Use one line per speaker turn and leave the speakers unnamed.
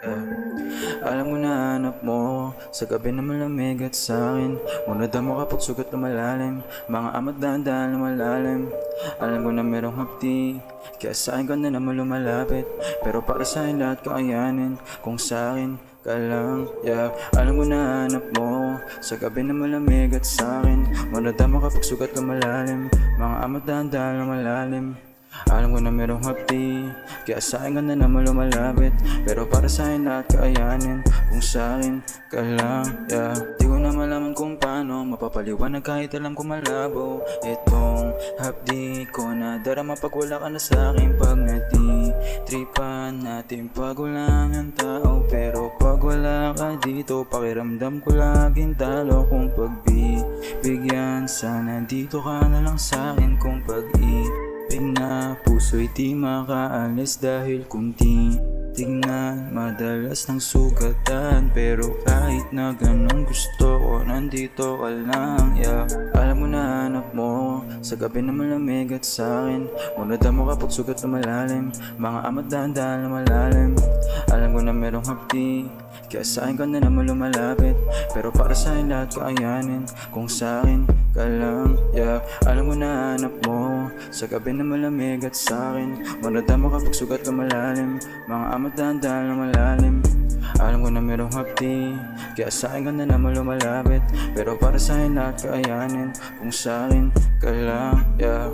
Yeah. Alam mo na hanap mo sa gabi na malamig at sa'kin munada mo kapag sugat na malalim. Mga amat dahan-dahan na malalim. Alam ko na merong hapdi, kaya sa'kin ka na naman lumalapit. Pero para sa'kin lahat kakayanin, kung sa'kin ka lang, yeah. Alam ko na hanap mo sa gabi na malamig at sa'kin munada mo kapag sugat na malalim. Mga amat dahan-dahan na malalim. Alam ko na merong hapdi, kaya sa'kin ka na naman lumalapit. Pero para sa'kin lahat kaayanin, kung sa'kin ka lang, yeah. Di ko na malaman kung paano mapapaliwanag kahit alam ko malabo. Itong hapdi ko na darama pag wala ka na sa'kin. Pag natitripan natin pag wala ng tao. Pero pag wala ka dito, pakiramdam ko laging talo. Kung pagbibigyan, sana dito ka na lang sa'kin. Kung pag-ibig na puso'y di makaalis dahil kung tingnan madalas ng sugatan. Pero kahit na ganun gusto ko nandito ka lang, yeah. Alam mo na hanap mo sa gabi na malamig at sa'kin munada mo kapag sugat na malalim. Mga amat dahan-dahan na malalim. Alam ko na merong hapdi, kaya sa'kin ka na naman lumalapit. Pero para sa'kin lahat kaayanin, kung sa'kin ka lang, yeah. Alam mo na hanap mo sa gabi na malamig at sa'kin munada mo kapag sugat na malalim. Mga amat dahan-dahan na malalim. Alam ko na merong hapdi, kaya sa'kin ka na naman lumalapit. Pero para sa'kin lahat kaayanin, kung sa'kin ka lang, yeah.